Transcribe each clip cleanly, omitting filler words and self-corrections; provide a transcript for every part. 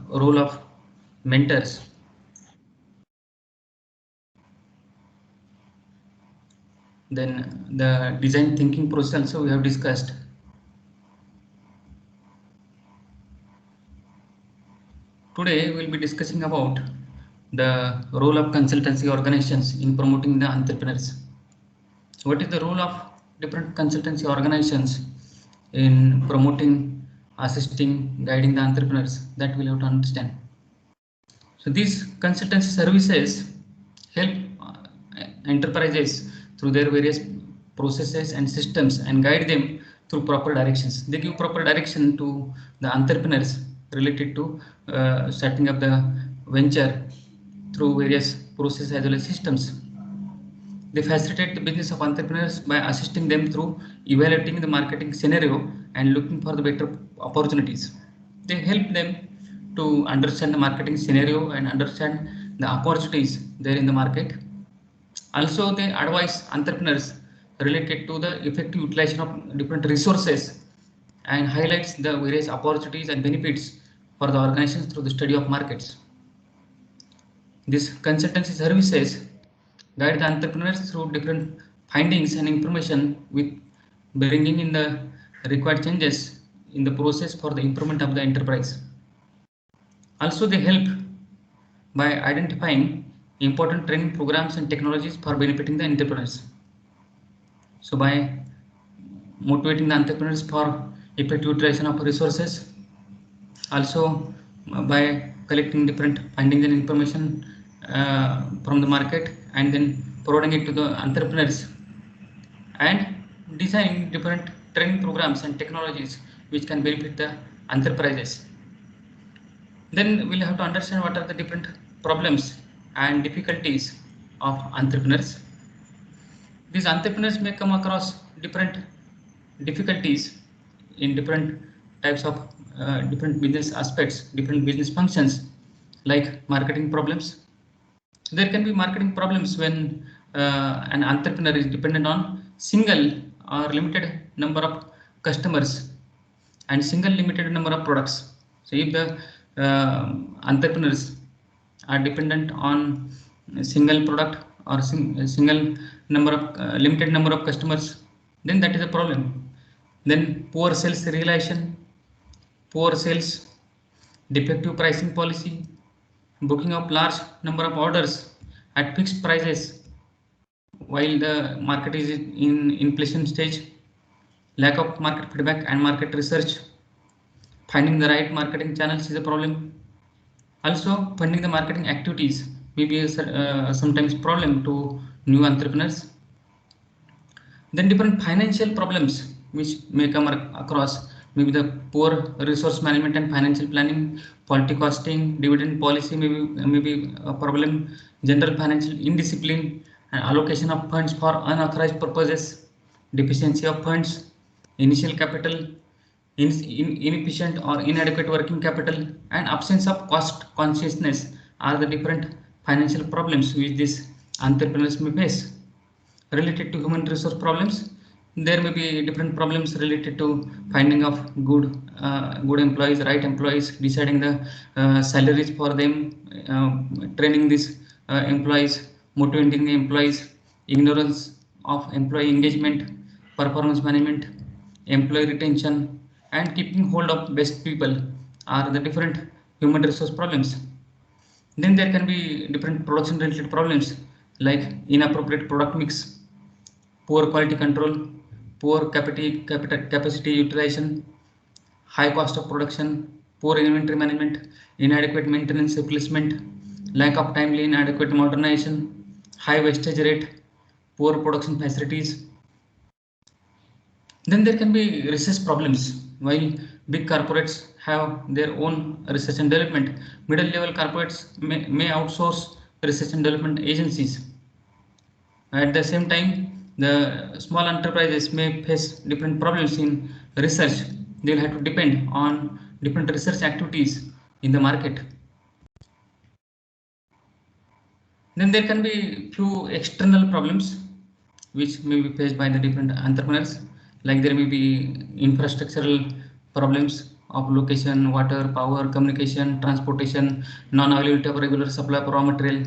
role of mentors. Then the design thinking process also we have discussed. Today we'll be discussing about the role of consultancy organizations in promoting the entrepreneurs. So what is the role of different consultancy organizations in promoting, assisting, guiding the entrepreneurs? That we'll have to understand. So these consultancy services help enterprises through their various processes and systems and guide them through proper directions. They give proper direction to the entrepreneurs related to setting up the venture through various processes as well as systems. They facilitate the business of entrepreneurs by assisting them through evaluating the marketing scenario and looking for the better opportunities. They help them to understand the marketing scenario and understand the opportunities there in the market. Also, they advise entrepreneurs related to the effective utilization of different resources and highlights the various opportunities and benefits for the organizations through the study of markets. These consultancy services guide the entrepreneurs through different findings and information with bringing in the required changes in the process for the improvement of the enterprise. Also, they help by identifying important training programs and technologies for benefiting the entrepreneurs. So by motivating the entrepreneurs for effective utilization of resources, also by collecting different findings and information from the market and then providing it to the entrepreneurs and designing different training programs and technologies which can benefit the enterprises. Then we'll have to understand what are the different problems and difficulties of entrepreneurs. These entrepreneurs may come across different difficulties in different types of different business aspects, different business functions, like marketing problems. There can be marketing problems when an entrepreneur is dependent on single or limited number of customers and single limited number of products. So if the entrepreneurs are dependent on a single product or single number of limited number of customers, then that is a problem. Then poor sales realization, poor sales, defective pricing policy, booking of large number of orders at fixed prices while the market is in inflation stage, lack of market feedback and market research, finding the right marketing channels is a problem. Also, funding the marketing activities may be a sometimes problem to new entrepreneurs. Then different financial problems which may come across, maybe the poor resource management and financial planning, faulty costing, dividend policy may be a problem, general financial indiscipline and allocation of funds for unauthorized purposes, deficiency of funds, initial capital, inefficient or inadequate working capital, and absence of cost consciousness are the different financial problems which these entrepreneurs may face. Related to human resource problems, there may be different problems related to finding of good employees, right employees, deciding the salaries for them, training these employees, motivating the employees, ignorance of employee engagement, performance management, employee retention, and keeping hold of best people are the different human resource problems. Then there can be different production related problems like inappropriate product mix, poor quality control, poor capacity utilization, high cost of production, poor inventory management, inadequate maintenance replacement, lack of timely and adequate modernization, high wastage rate, poor production facilities. Then there can be research problems. While big corporates have their own research and development, middle level corporates may outsource research and development agencies. At the same time, the small enterprises may face different problems in research. They will have to depend on different research activities in the market. Then there can be few external problems which may be faced by the different entrepreneurs, like there may be infrastructural problems of location, water, power, communication, transportation, non-availability of regular supply of raw material,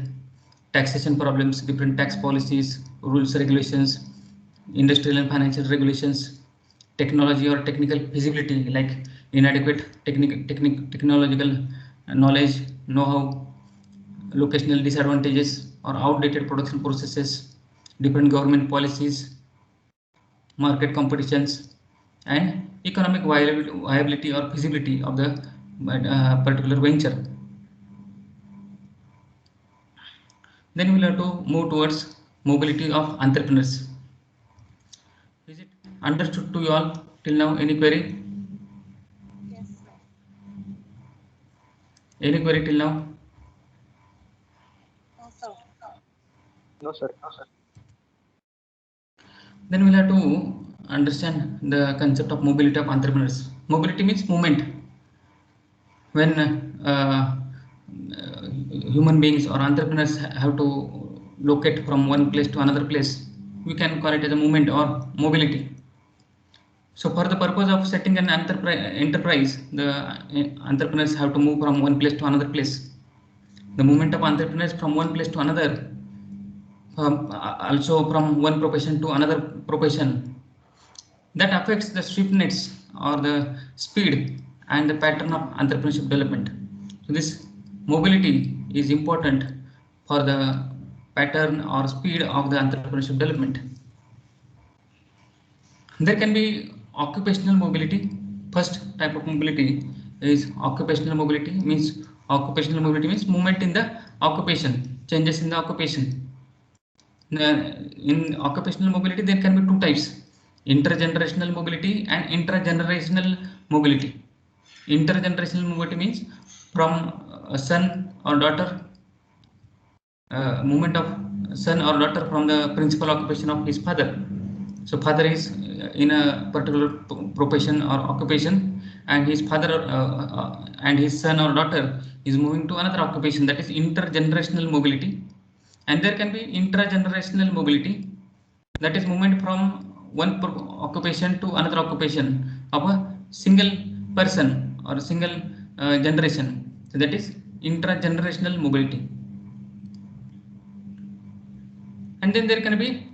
taxation problems, different tax policies, rules, regulations, industrial and financial regulations, technology or technical feasibility like inadequate technological knowledge, know-how, locational disadvantages or outdated production processes, different government policies, market competitions, and economic viability or feasibility of the particular venture. Then we'll have to move towards mobility of entrepreneurs. Is it understood to you all till now? Any query? Yes, sir. Any query till now? No, sir. No, sir. Then we'll have to understand the concept of mobility of entrepreneurs. Mobility means movement. When human beings or entrepreneurs have to locate from one place to another place, we can call it as a movement or mobility. So for the purpose of setting an enterprise, the entrepreneurs have to move from one place to another place. The movement of entrepreneurs from one place to another, also from one profession to another profession, that affects the swiftness or the speed and the pattern of entrepreneurship development. So this mobility is important for the pattern or speed of the entrepreneurship development. There can be occupational mobility. First type of mobility is occupational mobility. Occupational mobility means movement in the occupation, changes in the occupation. In occupational mobility, there can be two types: intergenerational mobility and intragenerational mobility. Intergenerational mobility means from a son or daughter, movement of son or daughter from the principal occupation of his father. So father is in a particular profession or occupation, and his father and his son or daughter is moving to another occupation. That is intergenerational mobility. And there can be intragenerational mobility, that is movement from one occupation to another occupation of a single person or a single generation. So that is intragenerational mobility. And then there can be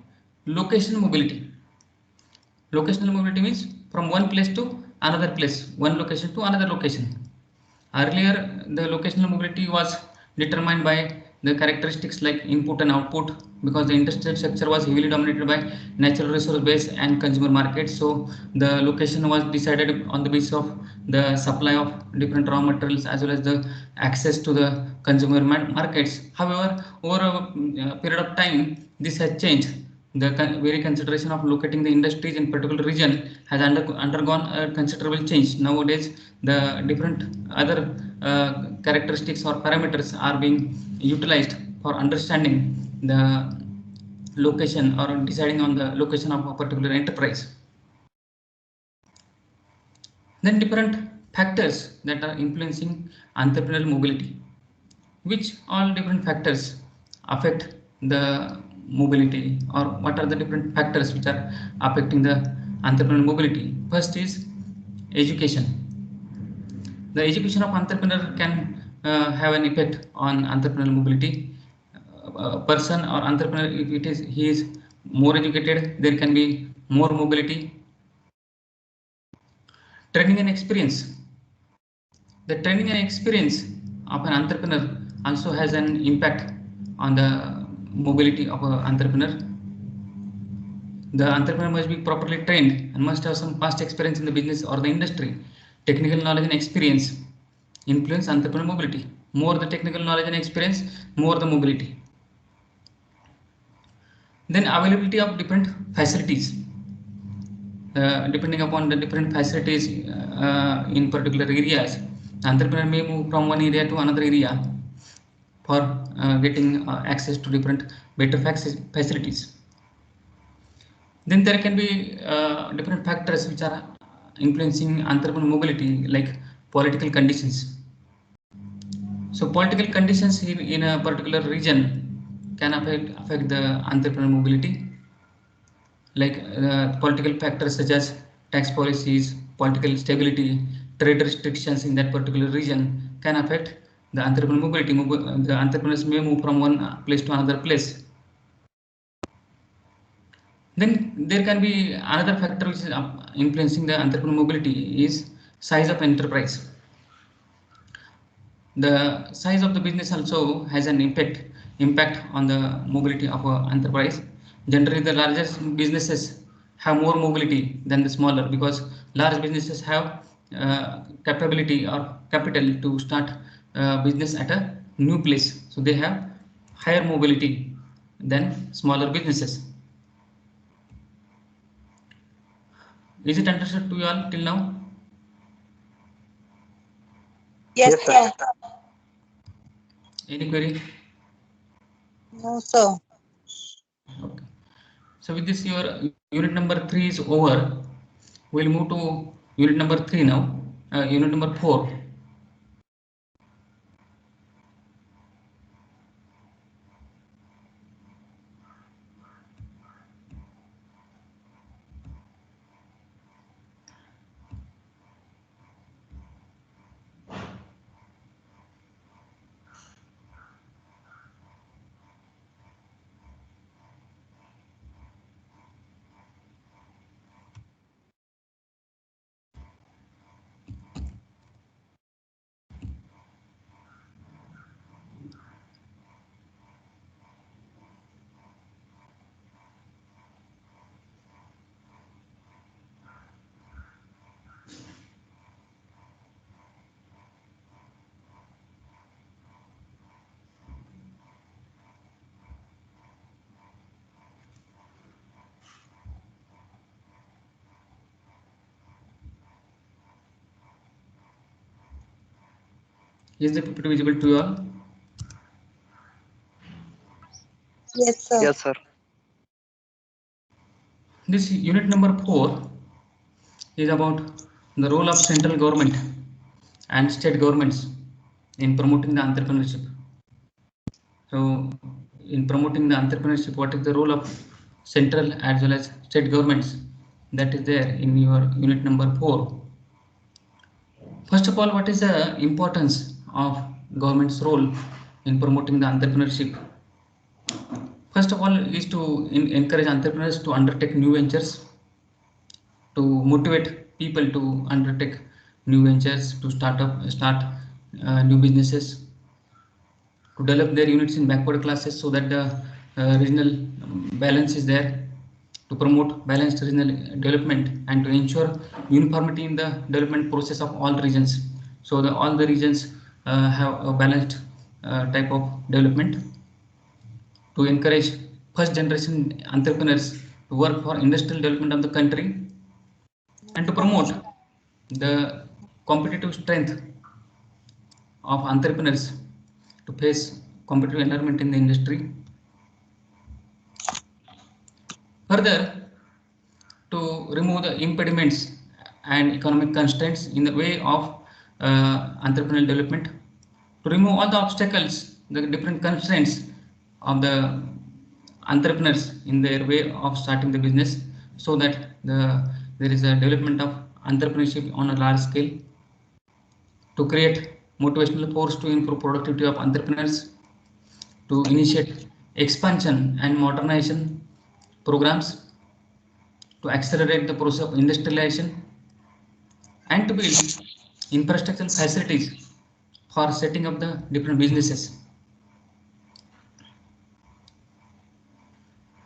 location mobility. Locational mobility means from one place to another place, one location to another location. Earlier, the locational mobility was determined by the characteristics like input and output, because the industrial sector was heavily dominated by natural resource base and consumer markets. So the location was decided on the basis of the supply of different raw materials as well as the access to the consumer markets. However, over a period of time, this has changed. The very consideration of locating the industries in particular region has undergone a considerable change. Nowadays, the different other characteristics or parameters are being utilized for understanding the location or deciding on the location of a particular enterprise. Then different factors that are influencing entrepreneurial mobility. Which all different factors affect the mobility, or what are the different factors which are affecting the entrepreneurial mobility? First is education. The education of entrepreneur can have an effect on entrepreneurial mobility. A person or entrepreneur, if he is more educated, there can be more mobility. Training and experience. The training and experience of an entrepreneur also has an impact on the mobility of an entrepreneur. The entrepreneur must be properly trained and must have some past experience in the business or the industry. Technical knowledge and experience influence entrepreneurial mobility. More the technical knowledge and experience, more the mobility. Then availability of different facilities. Depending upon the different facilities in particular areas, the entrepreneur may move from one area to another area for getting access to different better facilities. Then there can be different factors which are influencing entrepreneurial mobility, like political conditions. So political conditions in a particular region can affect the entrepreneurial mobility, like political factors such as tax policies, political stability, trade restrictions in that particular region can affect the entrepreneur mobility. The entrepreneurs may move from one place to another place. Then there can be another factor which is influencing the entrepreneur mobility is size of enterprise. The size of the business also has an impact on the mobility of an enterprise. Generally, the largest businesses have more mobility than the smaller because large businesses have capability or capital to start business at a new place. So they have higher mobility than smaller businesses. Is it understood to you all till now? Yes, Yes, sir. sir. Any query? No, sir. Okay. So with this, your unit number 3 is over. We'll move to unit number 3 now. Unit number 4. Is the PPT visible to you all? Yes, sir. Yes, sir. This unit number 4 is about the role of central government and state governments in promoting the entrepreneurship. So, in promoting the entrepreneurship, what is the role of central as well as state governments? That is there in your unit number 4. First of all, what is the importance of government's role in promoting the entrepreneurship? First of all, is to encourage entrepreneurs to undertake new ventures, to motivate people to undertake new ventures, to start new businesses, to develop their units in backward classes so that the regional balance is there, to promote balanced regional development and to ensure uniformity in the development process of all regions. So all the regions have a balanced type of development, to encourage first generation entrepreneurs to work for industrial development of the country and to promote the competitive strength of entrepreneurs to face competitive environment in the industry. Further, to remove the impediments and economic constraints in the way of entrepreneurial development, to remove all the obstacles, the different constraints of the entrepreneurs in their way of starting the business, so that there is a development of entrepreneurship on a large scale, to create motivational force to improve productivity of entrepreneurs, to initiate expansion and modernization programs, to accelerate the process of industrialization, and to build infrastructural facilities for setting up the different businesses.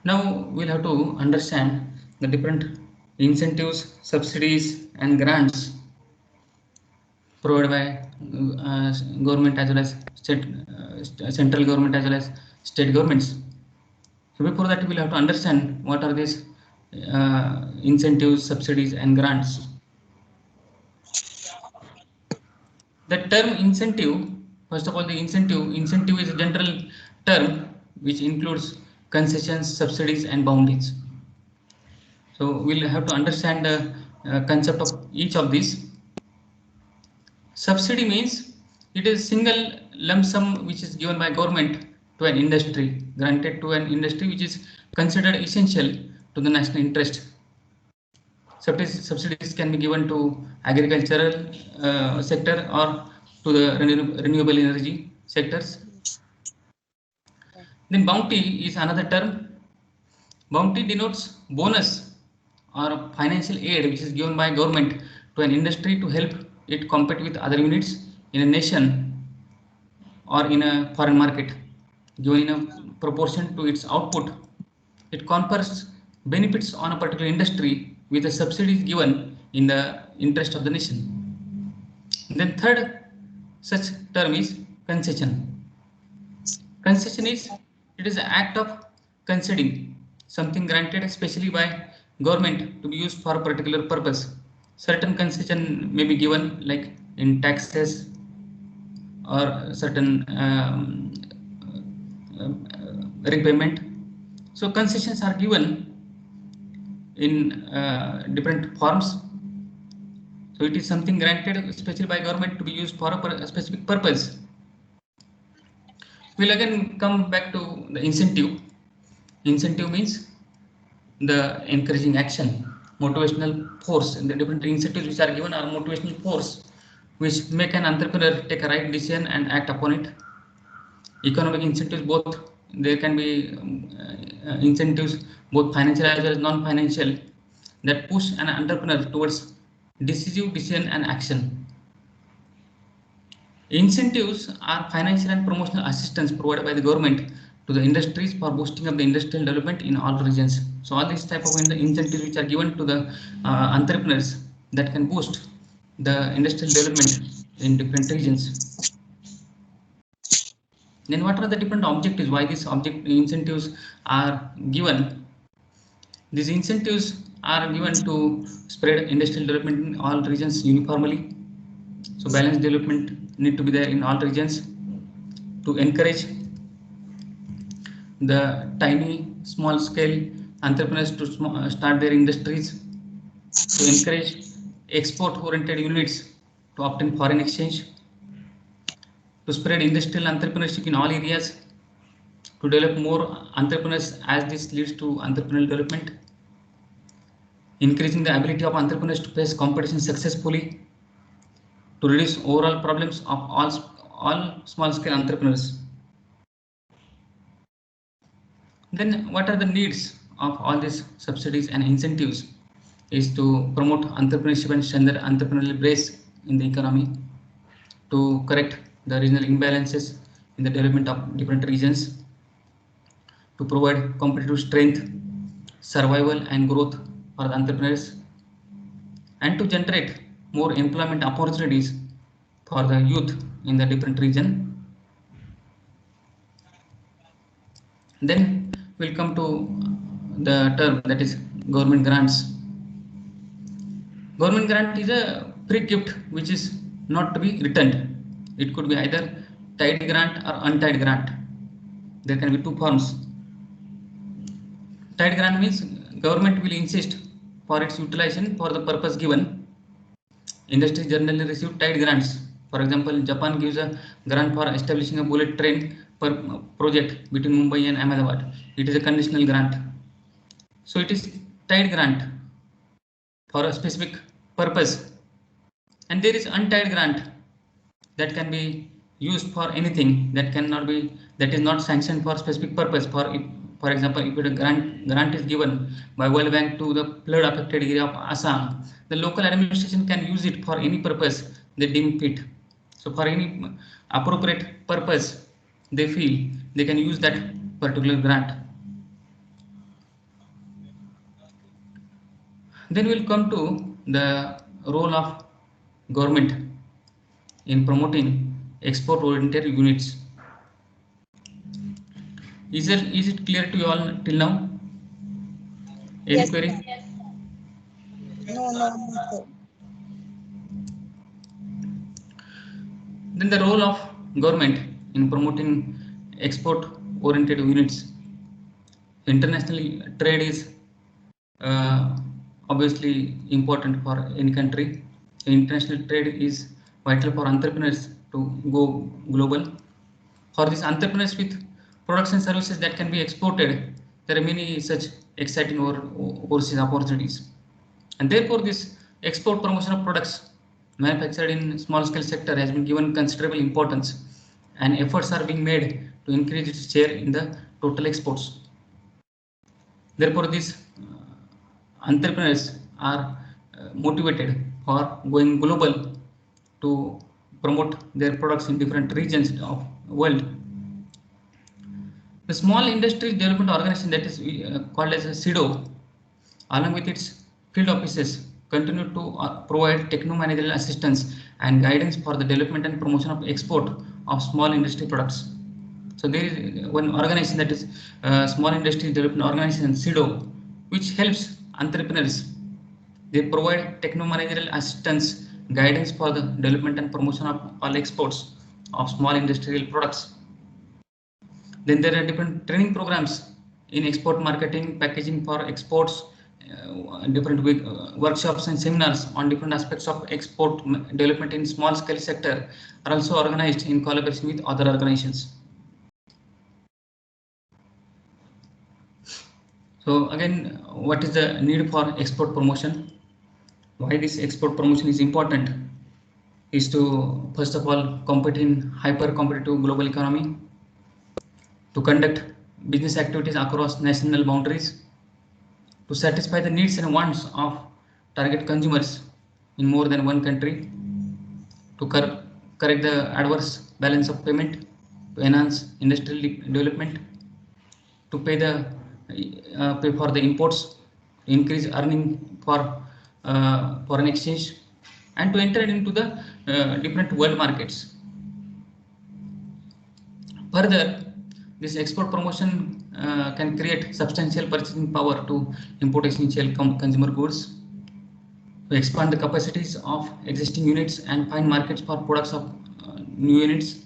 Now we'll have to understand the different incentives, subsidies, and grants provided by government as well as central government as well as state governments. So before that, we'll have to understand what are these incentives, subsidies, and grants. The term incentive, first of all, the incentive is a general term which includes concessions, subsidies, and bounties. So we'll have to understand the concept of each of these. Subsidy means it is single lump sum which is given by government to an industry, granted to an industry which is considered essential to the national interest. Subsidies can be given to agricultural sector or to the renewable energy sectors. Then bounty is another term. Bounty denotes bonus or financial aid which is given by government to an industry to help it compete with other units in a nation or in a foreign market, given in a proportion to its output. It confers benefits on a particular industry with the subsidies given in the interest of the nation. Then third such term is concession. Concession is, it is an act of conceding something granted especially by government to be used for a particular purpose. Certain concession may be given like in taxes or certain repayment. So concessions are given in different forms. So it is something granted especially by government to be used for a specific purpose. We'll again come back to the incentive. Incentive means the encouraging action, motivational force, and the different incentives which are given are motivational force which make an entrepreneur take a right decision and act upon it. Economic incentives, both there can be incentives both financial as well as non-financial that push an entrepreneur towards decisive decision and action. Incentives are financial and promotional assistance provided by the government to the industries for boosting up the industrial development in all regions. So all these type of incentives which are given to the entrepreneurs that can boost the industrial development in different regions. Then what are the different objectives? Why these incentives are given? These incentives are given to spread industrial development in all regions uniformly. So balanced development need to be there in all regions to encourage the tiny small scale entrepreneurs to start their industries, to encourage export oriented units to obtain foreign exchange, to spread industrial entrepreneurship in all areas, to develop more entrepreneurs as this leads to entrepreneurial development, increasing the ability of entrepreneurs to face competition successfully, to reduce overall problems of all small scale entrepreneurs. Then what are the needs of all these subsidies and incentives is to promote entrepreneurship and strengthen entrepreneurial base in the economy, to correct the regional imbalances in the development of different regions, to provide competitive strength, survival and growth for the entrepreneurs, and to generate more employment opportunities for the youth in the different region. Then we'll come to the term that is government grants. Government grant is a free gift which is not to be returned. It could be either tied grant or untied grant. There can be two forms. Tied grant means government will insist for its utilization for the purpose given. Industries generally receive tied grants. For example, Japan gives a grant for establishing a bullet train per project between Mumbai and Ahmedabad. It is a conditional grant. So it is tied grant for a specific purpose. And there is untied grant that can be used for anything, that cannot be, that is not sanctioned for specific purpose. For example, if a grant is given by World Bank to the flood affected area of Assam, the local administration can use it for any purpose they deem fit. So for any appropriate purpose they feel, they can use that particular grant. Then we'll come to the role of government in promoting export oriented units. Is it clear to you all till now? Any Yes. query? No, sir. Then the role of government in promoting export oriented units. International trade is obviously important for any country. International trade is vital for entrepreneurs to go global. For these entrepreneurs with products and services that can be exported, there are many such exciting overseas opportunities. And therefore, this export promotion of products manufactured in small scale sector has been given considerable importance, and efforts are being made to increase its share in the total exports. Therefore, these entrepreneurs are motivated for going global to promote their products in different regions of world. The Small Industries Development Organization, that is called as a SIDO, along with its field offices, continue to provide techno-managerial assistance and guidance for the development and promotion of export of small industry products. So there is one organization, that is Small Industry Development Organization, SIDO, which helps entrepreneurs. They provide techno-managerial assistance, guidance for the development and promotion of all exports of small industrial products. Then there are different training programs in export marketing, packaging for exports, different workshops and seminars on different aspects of export development in small scale sector are also organized in collaboration with other organizations. So again, what is the need for export promotion? Why this export promotion is important is to, first of all, compete in hyper competitive global economy, to conduct business activities across national boundaries, to satisfy the needs and wants of target consumers in more than one country, to correct the adverse balance of payment, to enhance industrial development, to pay for the imports, to increase earning for foreign exchange, and to enter into the different world markets. Further, this export promotion can create substantial purchasing power to import essential consumer goods, to expand the capacities of existing units and find markets for products of new units,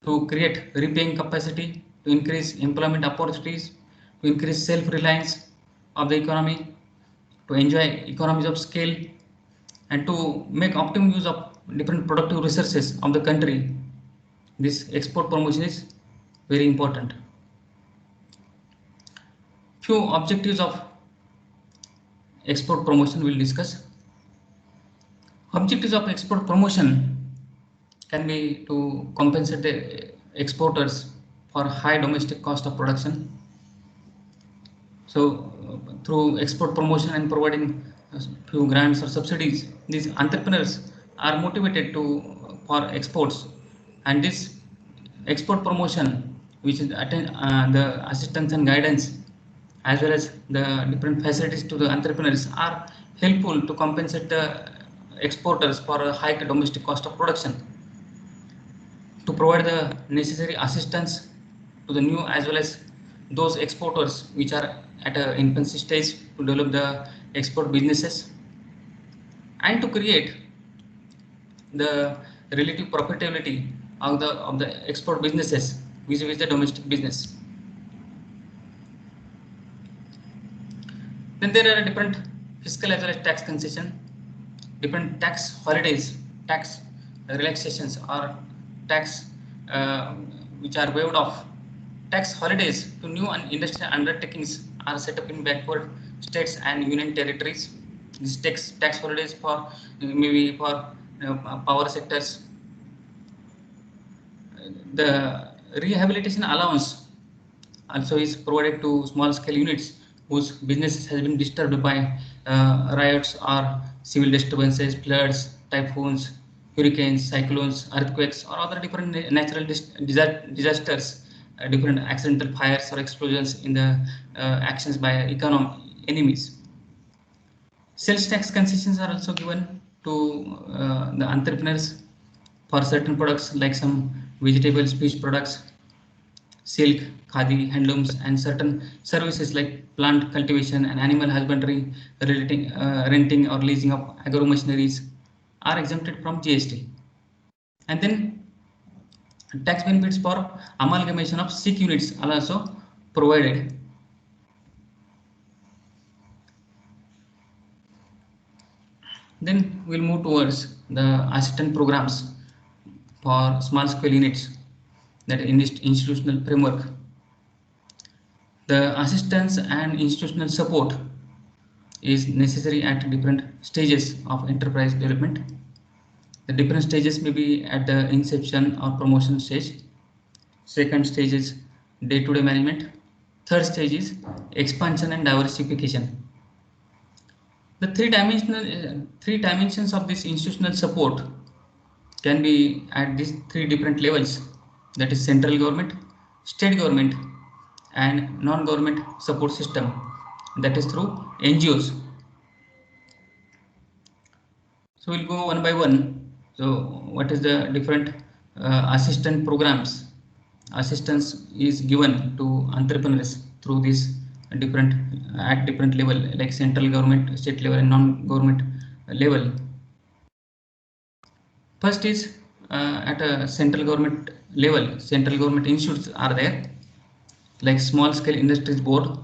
to create repaying capacity, to increase employment opportunities, to increase self-reliance of the economy, to enjoy economies of scale, and to make optimum use of different productive resources of the country. This export promotion is very important. Few objectives of export promotion we'll discuss. Objectives of export promotion can be to compensate the exporters for high domestic cost of production. So through export promotion and providing a few grants or subsidies, these entrepreneurs are motivated for exports, and this export promotion, which is the assistance and guidance as well as the different facilities to the entrepreneurs, are helpful to compensate the exporters for a high domestic cost of production, to provide the necessary assistance to the new as well as those exporters which are at an infancy stage to develop the export businesses, and to create the relative profitability of the export businesses vis-a-vis the domestic business. Then there are different fiscal as well as tax concession, different tax holidays, tax relaxations, or tax which are waived off. Tax holidays to new and industrial undertakings are set up in backward states and union territories. These tax holidays for maybe for power sectors. The rehabilitation allowance also is provided to small scale units whose business has been disturbed by riots or civil disturbances, floods, typhoons, hurricanes, cyclones, earthquakes, or other different natural disasters, different accidental fires or explosions in the actions by enemies. Sales tax concessions are also given to the entrepreneurs for certain products like some vegetables, fish products, silk, khadi, handlooms, and certain services like plant cultivation and animal husbandry, renting or leasing of agro machineries are exempted from GST. And then tax benefits for amalgamation of sick units are also provided. Then we'll move towards the assistance programs for small scale units, that in this institutional framework. The assistance and institutional support is necessary at different stages of enterprise development. The different stages may be at the inception or promotion stage. Second stage is day-to-day management. Third stage is expansion and diversification. The three dimensions of this institutional support can be at these three different levels, that is central government, state government, and non-government support system, that is through NGOs. So we'll go one by one. So what is the different assistance programs? Assistance is given to entrepreneurs through this different at different level, like central government, state level, and non-government level. First is at a central government level. Central government institutes are there, like Small Scale Industries Board,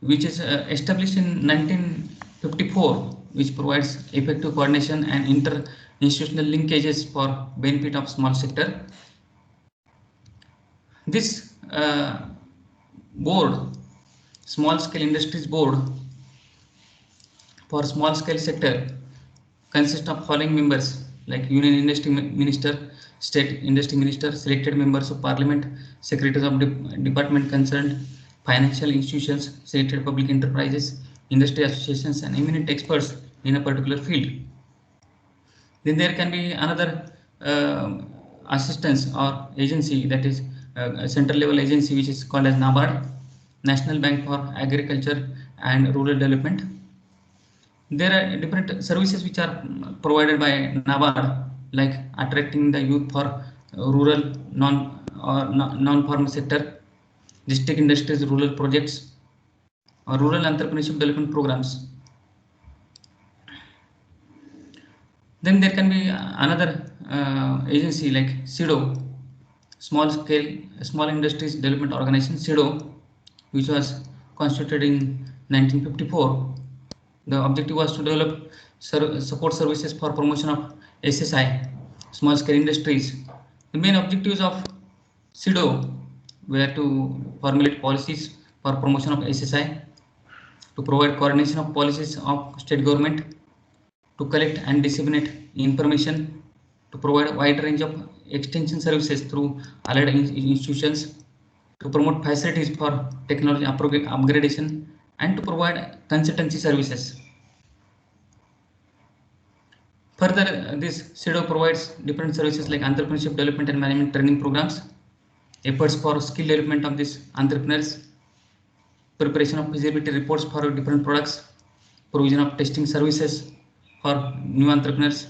which is established in 1954, which provides effective coordination and inter-institutional linkages for benefit of small sector. This board, Small Scale Industries Board for small scale sector, consists of following members like Union Industry Minister, State Industry Minister, selected members of Parliament, secretaries of department concerned, financial institutions, selected public enterprises, industry associations, and eminent experts in a particular field. Then there can be another assistance or agency, that is a central level agency, which is called as NABARD, National Bank for Agriculture and Rural Development. There are different services which are provided by NABARD, like attracting the youth for rural non-farm sector, district industries, rural projects, or rural entrepreneurship development programs. Then there can be another agency like SIDO, Small Industries Development Organization, SIDO, which was constituted in 1954. The objective was to develop support services for promotion of SSI, small scale industries. The main objectives of SIDO were to formulate policies for promotion of SSI, to provide coordination of policies of state government, to collect and disseminate information, to provide a wide range of extension services through allied institutions, to promote facilities for technology upgradation, and to provide consultancy services. Further, this SIDO provides different services like entrepreneurship development and management training programs, efforts for skill development of these entrepreneurs, preparation of feasibility reports for different products, provision of testing services for new entrepreneurs,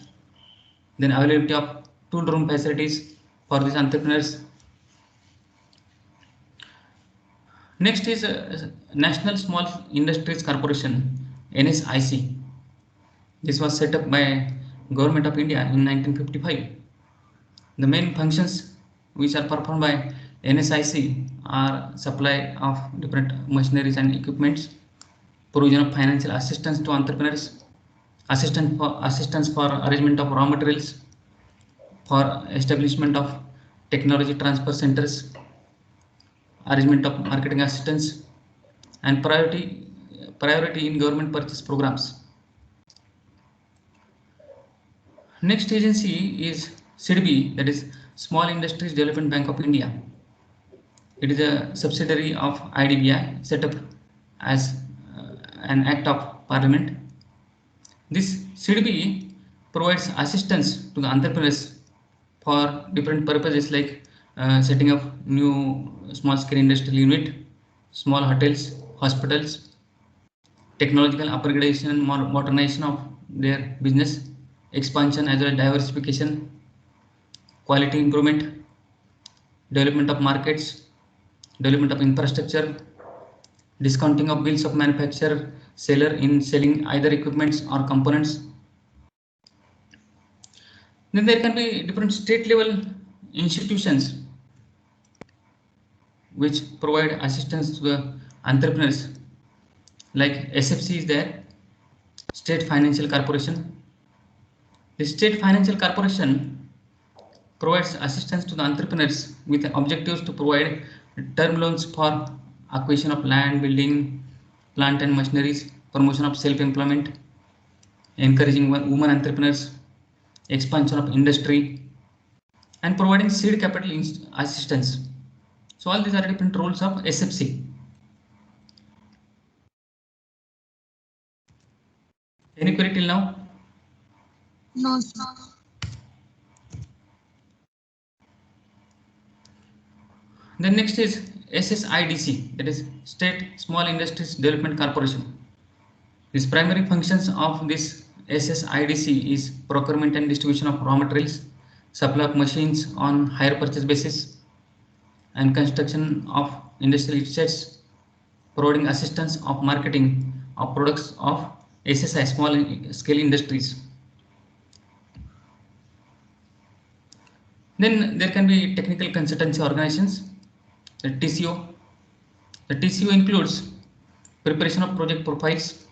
then availability of tool room facilities for these entrepreneurs. Next is National Small Industries Corporation, NSIC. This was set up by Government of India in 1955. The main functions which are performed by NSIC are supply of different machineries and equipments, provision of financial assistance to entrepreneurs, assistance for arrangement of raw materials, for establishment of technology transfer centers, arrangement of marketing assistance, and priority in government purchase programs. Next agency is SIDBI, that is Small Industries Development Bank of India. It is a subsidiary of IDBI, set up as an act of parliament. This SIDBI provides assistance to the entrepreneurs for different purposes like setting up new small scale industrial unit, small hotels, hospitals, technological upgradation and modernization of their business, expansion as well as diversification, quality improvement, development of markets, development of infrastructure, discounting of bills of manufacturer, seller in selling either equipments or components. Then there can be different state level institutions which provide assistance to the entrepreneurs, like SFC is there, State Financial Corporation. The State Financial Corporation provides assistance to the entrepreneurs with objectives to provide term loans for acquisition of land, building, plant and machineries, promotion of self-employment, encouraging women entrepreneurs, expansion of industry, and providing seed capital assistance. So all these are different roles of SFC. Any query till now? No, sir. Then next is SSIDC, that is State Small Industries Development Corporation. These primary functions of this SSIDC is procurement and distribution of raw materials, supply of machines on hire purchase basis, and construction of industrial estates, providing assistance of marketing of products of SSI, small scale industries. Then there can be technical consultancy organizations, the TCO. The TCO includes preparation of project profiles,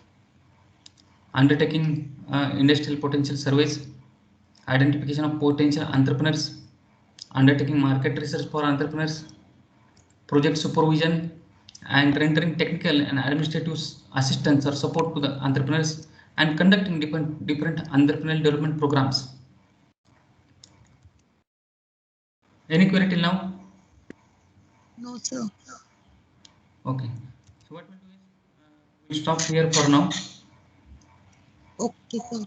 undertaking industrial potential surveys, identification of potential entrepreneurs, undertaking market research for entrepreneurs, project supervision, and rendering technical and administrative assistance or support to the entrepreneurs, and conducting different entrepreneurial development programs. Any query till now? No, sir. Okay. So what we'll do is we'll stop here for now. Okay, sir.